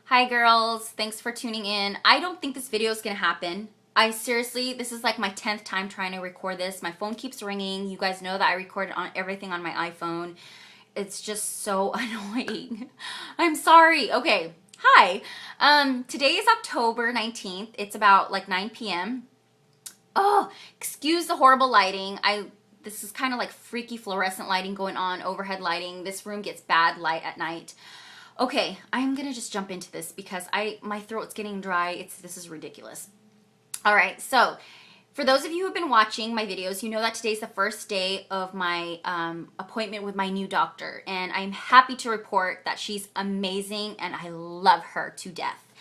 Hi girls, thanks for tuning in. I don't think this video is gonna happen. I seriously, this is like my 10th time trying to record this. My phone keeps ringing. You guys know that I record on everything on my iPhone. It's just so annoying. I'm sorry. Okay, hi. Today is October 19th. It's about like 9 p.m. Oh, excuse the horrible lighting. This is kind of like freaky fluorescent lighting going on, overhead lighting. This room gets bad light at night. Okay, I'm gonna just jump into this because my throat's getting dry. This is ridiculous. All right, so for those of you who have been watching my videos, you know that today's the first day of my appointment with my new doctor, and I'm happy to report that she's amazing and I love her to death.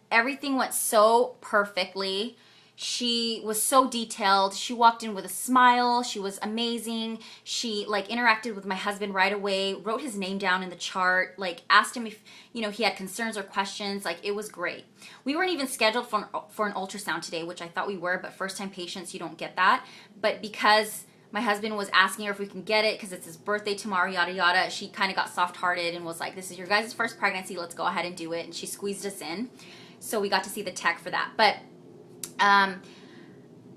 Everything went so perfectly. She was so detailed. She walked in with a smile. She was amazing. She like interacted with my husband right away, wrote his name down in the chart, like asked him if, he had concerns or questions. Like it was great. We weren't even scheduled for an ultrasound today, which I thought we were, but first time patients, you don't get that. But because my husband was asking her if we can get it because it's his birthday tomorrow, yada yada, she kind of got soft-hearted and was like, this is your guys' first pregnancy, let's go ahead and do it. And she squeezed us in. So we got to see the tech for that. But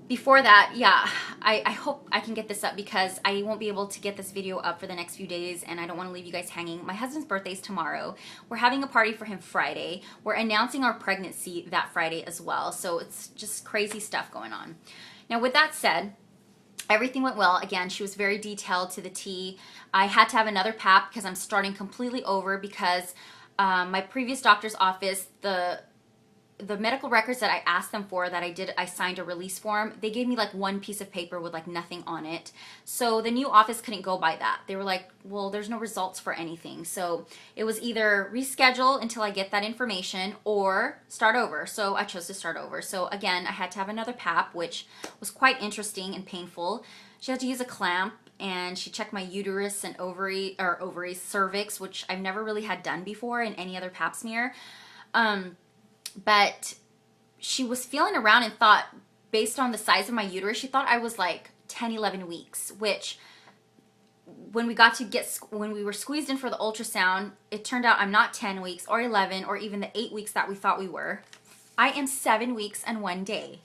before that, yeah, I hope I can get this up because I won't be able to get this video up for the next few days and I don't want to leave you guys hanging. My husband's birthday is tomorrow. We're having a party for him Friday. We're announcing our pregnancy that Friday as well. So it's just crazy stuff going on. Now with that said, everything went well. Again, she was very detailed to the T. I had to have another PAP because I'm starting completely over because my previous doctor's office, the medical records that I asked them for that I signed a release form, they gave me like one piece of paper with like nothing on it. So the new office couldn't go by that. They were like, well, there's no results for anything. So it was either reschedule until I get that information or start over. So I chose to start over. So again, I had to have another PAP, which was quite interesting and painful. She had to use a clamp and she checked my uterus and ovaries, cervix, which I've never really had done before in any other pap smear. But she was feeling around and thought, based on the size of my uterus, she thought I was like 10, 11 weeks, which when we were squeezed in for the ultrasound, it turned out I'm not 10 weeks or 11 or even the 8 weeks that we thought we were. I am 7 weeks and 1 day.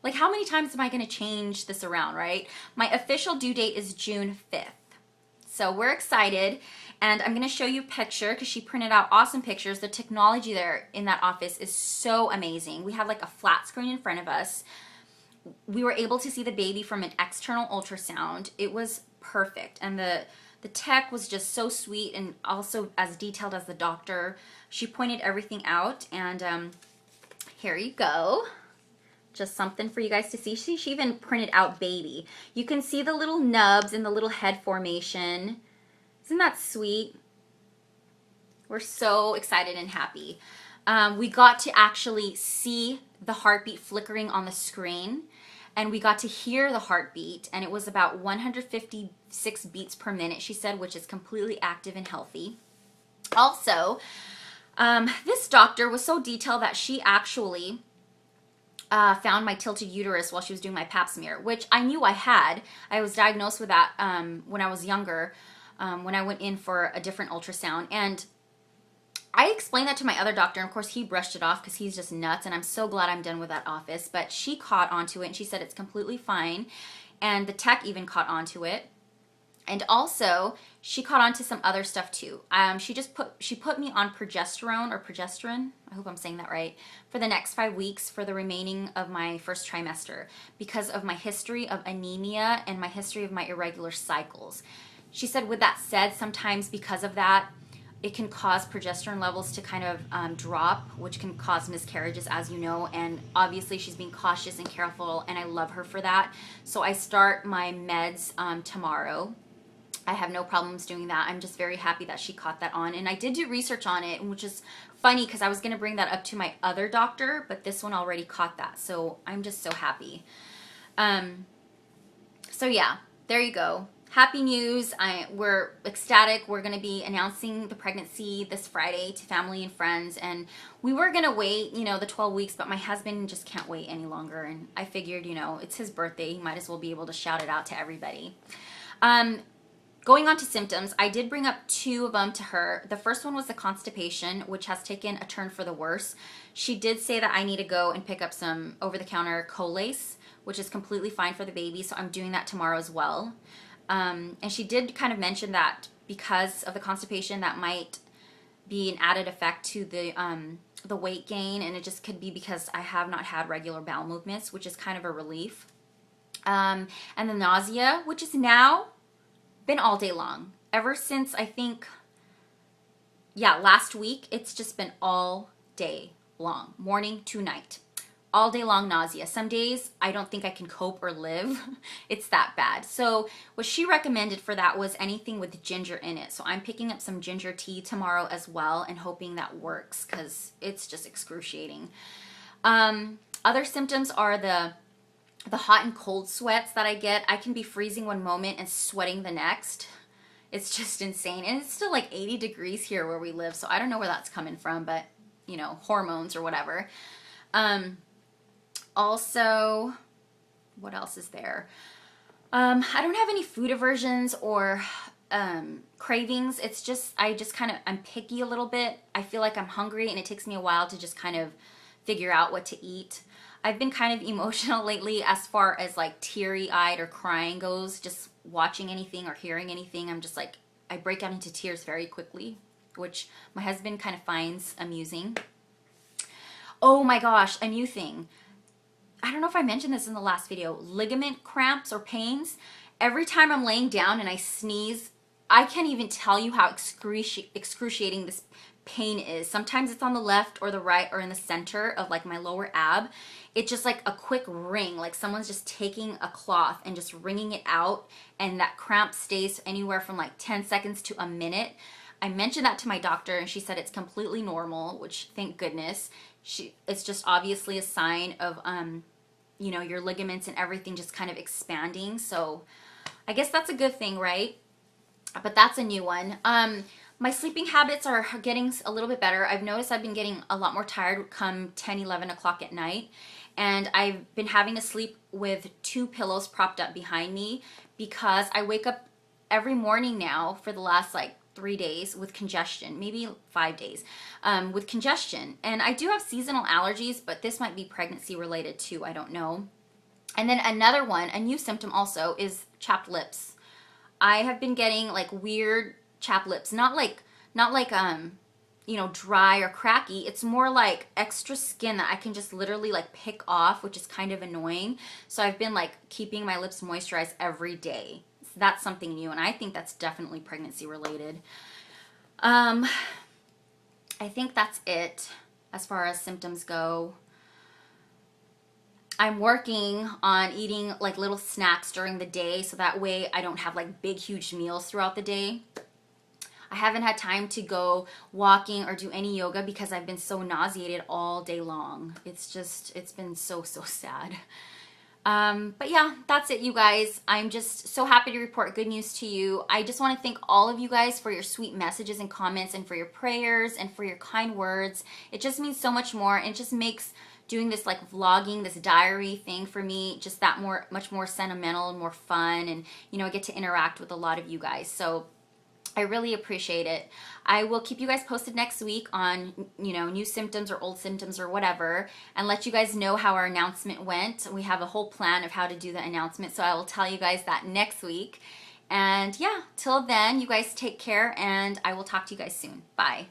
Like, how many times am I going to change this around, right? My official due date is June 5th. So we're excited. And I'm going to show you a picture because she printed out awesome pictures. The technology there in that office is so amazing. We have like a flat screen in front of us. We were able to see the baby from an external ultrasound. It was perfect. And the tech was just so sweet and also as detailed as the doctor. She pointed everything out. And here you go. Just something for you guys to see. She even printed out baby. You can see the little nubs and the little head formation. Isn't that sweet? We're so excited and happy. We got to actually see the heartbeat flickering on the screen, and we got to hear the heartbeat, and it was about 156 beats per minute, she said, which is completely active and healthy. Also, this doctor was so detailed that she actually found my tilted uterus while she was doing my pap smear, which I knew I had. I was diagnosed with that when I was younger. When I went in for a different ultrasound. And I explained that to my other doctor, and of course he brushed it off because he's just nuts, and I'm so glad I'm done with that office. But she caught onto it, and she said it's completely fine. And the tech even caught onto it. And also, she caught onto some other stuff too. She put me on progesterone or progesterone, I hope I'm saying that right, for the next 5 weeks for the remaining of my first trimester because of my history of anemia and my history of my irregular cycles. She said, with that said, sometimes because of that, it can cause progesterone levels to kind of drop, which can cause miscarriages, as you know. And obviously, she's being cautious and careful, and I love her for that. So I start my meds tomorrow. I have no problems doing that. I'm just very happy that she caught that on. And I did do research on it, which is funny because I was going to bring that up to my other doctor, but this one already caught that. So I'm just so happy. So yeah, there you go. Happy news. We're ecstatic. We're going to be announcing the pregnancy this Friday to family and friends. And we were going to wait, the 12 weeks, but my husband just can't wait any longer. And I figured, it's his birthday. He might as well be able to shout it out to everybody. going on to symptoms, I did bring up two of them to her. The first one was the constipation, which has taken a turn for the worse. She did say that I need to go and pick up some over-the-counter Colace, which is completely fine for the baby, so I'm doing that tomorrow as well. And she did kind of mention that because of the constipation, that might be an added effect to the weight gain, and it just could be because I have not had regular bowel movements, which is kind of a relief. And the nausea, which is now been all day long. Ever since, I think, yeah, last week, it's just been all day long, morning to night. All day long nausea. Some days I don't think I can cope or live. It's that bad. So what she recommended for that was anything with ginger in it. So I'm picking up some ginger tea tomorrow as well and hoping that works because it's just excruciating. Other symptoms are the hot and cold sweats that I get. I can be freezing one moment and sweating the next. It's just insane. And it's still like 80 degrees here where we live. So I don't know where that's coming from, but you know, hormones or whatever. Also, what else is there? I don't have any food aversions or cravings. It's just, I'm picky a little bit. I feel like I'm hungry and it takes me a while to just kind of figure out what to eat. I've been kind of emotional lately as far as like teary-eyed or crying goes. Just watching anything or hearing anything, I'm just like, I break out into tears very quickly, which my husband kind of finds amusing. Oh my gosh, a new thing. I don't know if I mentioned this in the last video. Ligament cramps or pains. Every time I'm laying down and I sneeze, I can't even tell you how excruciating this pain is. Sometimes it's on the left or the right or in the center of like my lower ab. It's just like a quick ring, like someone's just taking a cloth and just wringing it out, and that cramp stays anywhere from like 10 seconds to a minute. I mentioned that to my doctor and she said it's completely normal, which thank goodness. It's just obviously a sign of you know, your ligaments and everything just kind of expanding. So I guess that's a good thing, right? But that's a new one. My sleeping habits are getting a little bit better. I've noticed I've been getting a lot more tired come 10, 11 o'clock at night. And I've been having to sleep with 2 pillows propped up behind me because I wake up every morning now for the last like 3 days with congestion, maybe 5 days with congestion. And I do have seasonal allergies, but this might be pregnancy related too. I don't know. And then another one, a new symptom also, is chapped lips. I have been getting like weird chapped lips, not like you know, dry or cracky. It's more like extra skin that I can just literally like pick off, which is kind of annoying. So I've been like keeping my lips moisturized every day. So that's something new, and I think that's definitely pregnancy related. I think that's it as far as symptoms go. I'm working on eating like little snacks during the day so that way I don't have like big huge meals throughout the day. I haven't had time to go walking or do any yoga because I've been so nauseated all day long. It's been so sad. But yeah, that's it, you guys. I'm just so happy to report good news to you. I just want to thank all of you guys for your sweet messages and comments and for your prayers and for your kind words. It just means so much more, and it just makes doing this like vlogging, this diary thing for me just that much more sentimental and more fun, and you know, I get to interact with a lot of you guys. So I really appreciate it. I will keep you guys posted next week on, you know, new symptoms or old symptoms or whatever, and let you guys know how our announcement went. We have a whole plan of how to do the announcement, so I will tell you guys that next week. And yeah, till then, you guys take care, and I will talk to you guys soon. Bye.